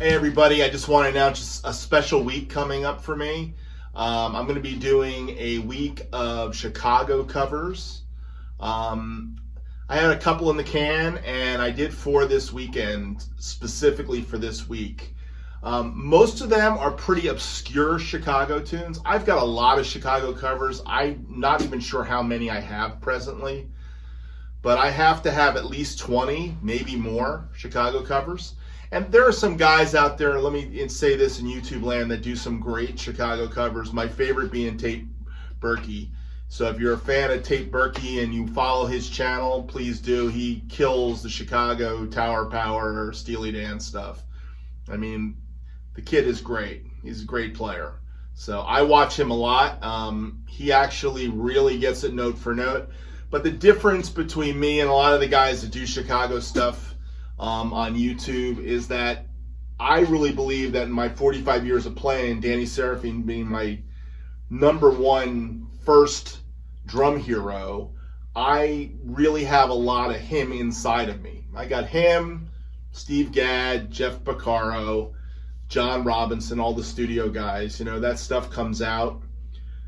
Hey everybody, I just want to announce a special week coming up for me. I'm going to be doing a week of Chicago covers. I had a couple in the can, and I did 4 this weekend, specifically for this week. Most of them are pretty obscure Chicago tunes. I've got a lot of Chicago covers. I'm not even sure how many I have presently, but I have to have at least 20, maybe more, Chicago covers. And there are some guys out there, let me say this in YouTube land, that do some great Chicago covers. My favorite being Tate Berkey. So if you're a fan of Tate Berkey and you follow his channel, please do. He kills the Chicago Tower Power, Steely Dan stuff. I mean, the kid is great. He's a great player. So I watch him a lot. He actually really gets it note for note. But the difference between me and a lot of the guys that do Chicago stuff on YouTube is that I really believe that in my 45 years of playing, Danny Seraphine being my #1 first drum hero, I really have a lot of him inside of me. I got him, Steve Gadd, Jeff Beccaro, John Robinson, all the studio guys. You know, that stuff comes out.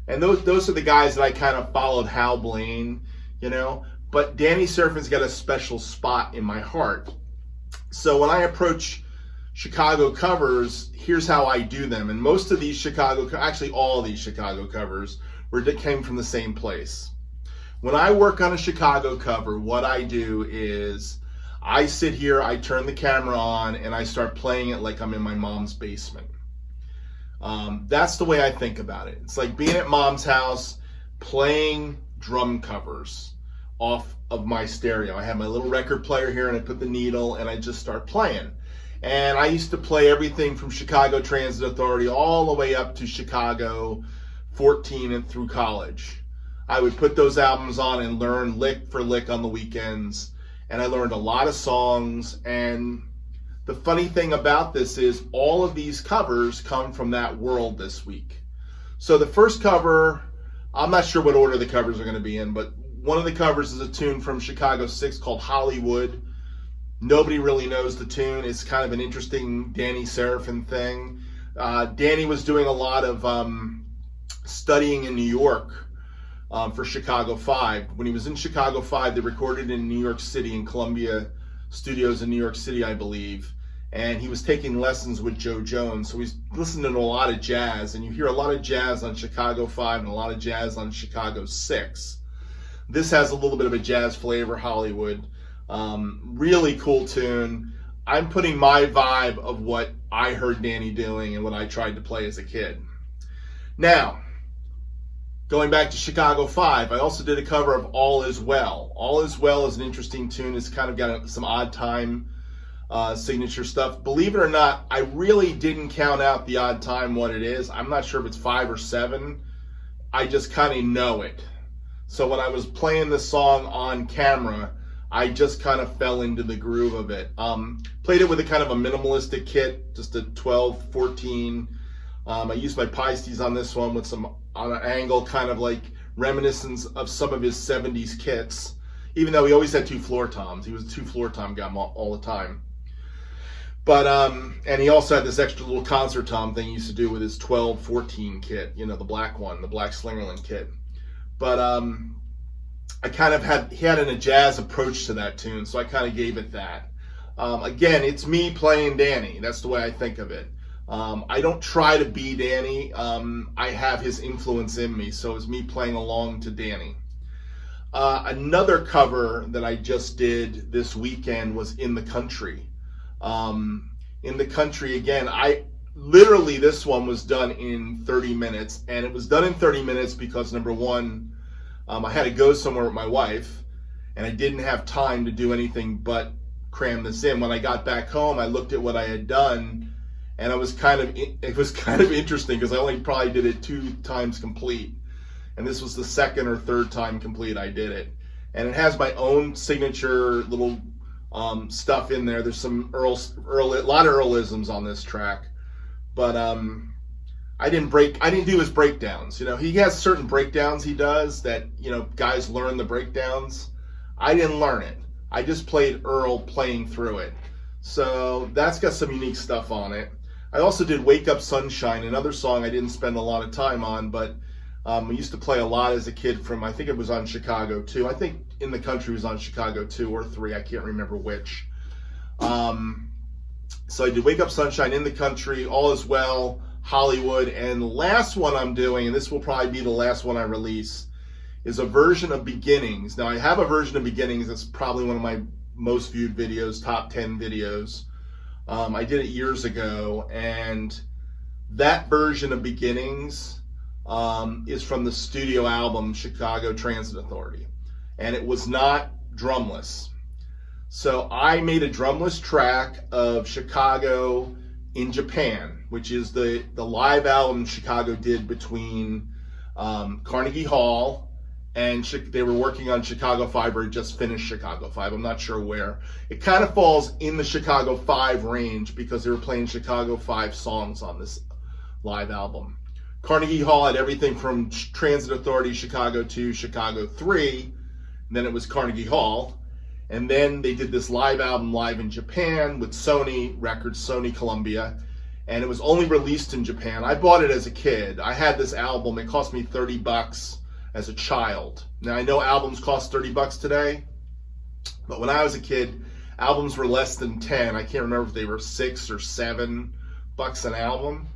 And those are the guys that I kind of followed. Hal Blaine, you know. But Danny Seraphine's got a special spot in my heart. So when I approach Chicago covers, here's how I do them. And most of these actually all of these Chicago covers came from the same place. When I work on a Chicago cover, what I do is I sit here, I turn the camera on, and I start playing it like I'm in my mom's basement. That's the way I think about it. It's like being at mom's house, playing drum covers off of my stereo. I have my little record player here, and I put the needle, and I just start playing. And I used to play everything from Chicago Transit Authority all the way up to Chicago 14 and through college. I would put those albums on and learn lick for lick on the weekends. And I learned a lot of songs. And the funny thing about this is all of these covers come from that world this week. So the first cover, I'm not sure what order the covers are going to be in, but one of the covers is a tune from Chicago 6 called Hollywood. Nobody really knows the tune. It's kind of an interesting Danny Seraphine thing. Danny was doing a lot of studying in New York for Chicago 5. When he was in Chicago 5, they recorded in New York City, in Columbia Studios in New York City, I believe. And he was taking lessons with Joe Jones. So he's listening to a lot of jazz. And you hear a lot of jazz on Chicago 5 and a lot of jazz on Chicago 6. This has a little bit of a jazz flavor, Hollywood. Really cool tune. I'm putting my vibe of what I heard Danny doing and what I tried to play as a kid. Now, going back to Chicago 5, I also did a cover of All Is Well. All Is Well is an interesting tune. It's kind of got some odd time signature stuff. Believe it or not, I really didn't count out the odd time what it is. I'm not sure if it's 5 or 7. I just kind of know it. So when I was playing this song on camera, I just kind of fell into the groove of it. Played it with a kind of a minimalistic kit, just a 12, 14. I used my Pisces on this one with some on an angle, kind of like reminiscence of some of his 70s kits, even though he always had 2 floor toms. He was a 2 floor tom guy all the time. But, and he also had this extra little concert tom thing he used to do with his 12, 14 kit, you know, the black one, the black Slingerland kit. But I kind of he had a jazz approach to that tune, so I kind of gave it that. Again, it's me playing Danny. That's the way I think of it. I don't try to be Danny. I have his influence in me, so it's me playing along to Danny. Another cover that I just did this weekend was In the Country. In the Country, again, literally this one was done in 30 minutes, and it was done in 30 minutes because, number one, I had to go somewhere with my wife, and I didn't have time to do anything but cram this in. When I got back home, I looked at what I had done, and it was kind of interesting because I only probably did it 2 times complete, and this was the 2nd or 3rd time complete I did it. And it has my own signature little stuff in there. There's some a lot of Earlisms on this track, but I didn't do his breakdowns. You know, he has certain breakdowns he does that, you know, guys learn the breakdowns. I didn't learn it. I just played Earl playing through it. So that's got some unique stuff on it. I also did Wake Up Sunshine, another song I didn't spend a lot of time on, but we used to play a lot as a kid from, I think it was on Chicago 2. I think In the Country was on Chicago 2 or 3. I can't remember which. So I did Wake Up Sunshine, In the Country, All Is Well, Hollywood, and the last one I'm doing, and this will probably be the last one I release, is a version of Beginnings. Now I have a version of Beginnings that's probably one of my most viewed videos, top 10 videos. I did it years ago, and that version of Beginnings is from the studio album Chicago Transit Authority, and it was not drumless. So I made a drumless track of Chicago in Japan, which is the live album Chicago did between Carnegie Hall, and they were working on Chicago 5, or just finished Chicago 5. I'm not sure where. It kind of falls in the Chicago 5 range because they were playing Chicago 5 songs on this live album. Carnegie Hall had everything from Transit Authority, Chicago 2, Chicago 3, and then it was Carnegie Hall. And then they did this live album live in Japan with Sony Records, Sony Columbia, and it was only released in Japan. I bought it as a kid. I had this album. It cost me $30 as a child. Now I know albums cost $30 today, but when I was a kid, albums were less than 10. I can't remember if they were $6 or $7 an album.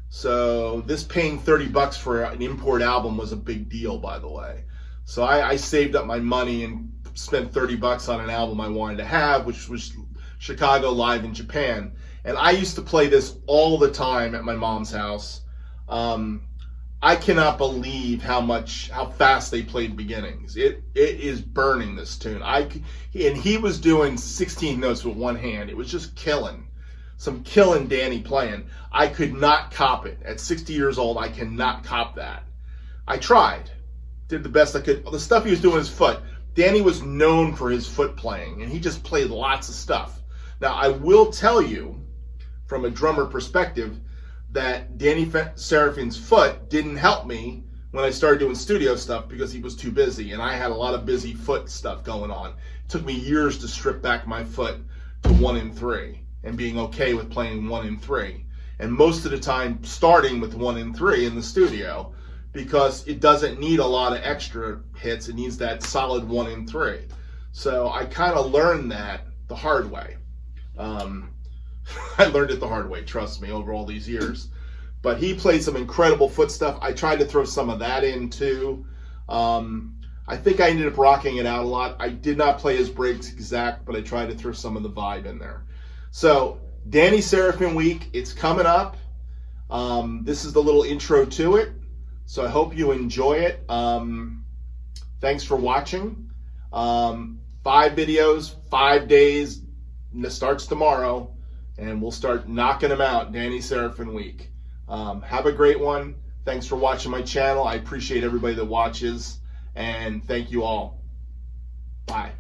So this paying $30 for an import album was a big deal, by the way. So I saved up my money and spent $30 on an album I wanted to have, which was Chicago Live in Japan. And I used to play this all the time at my mom's house. I cannot believe how fast they played Beginnings. It is burning, this tune. And he was doing 16 notes with one hand. It was just killing. Some killing Danny playing. I could not cop it. At 60 years old, I cannot cop that. I tried. Did the best I could. The stuff he was doing with his foot. Danny was known for his foot playing, and he just played lots of stuff. Now, I will tell you, from a drummer perspective, that Danny Seraphine's foot didn't help me when I started doing studio stuff because he was too busy, and I had a lot of busy foot stuff going on. It took me years to strip back my foot to 1 in 3 and being okay with playing 1 in 3. And most of the time starting with 1 in 3 in the studio, because it doesn't need a lot of extra hits. It needs that solid 1 in 3. So I kind of learned that the hard way. I learned it the hard way, trust me, over all these years. But he played some incredible foot stuff. I tried to throw some of that in too. I think I ended up rocking it out a lot. I did not play his breaks exact, but I tried to throw some of the vibe in there. So Danny Seraphine Week, it's coming up. This is the little intro to it. So I hope you enjoy it. Thanks for watching. 5 videos, 5 days. It starts tomorrow, and we'll start knocking them out. Danny Seraphine Week. Have a great one. Thanks for watching my channel. I appreciate everybody that watches, and thank you all. Bye.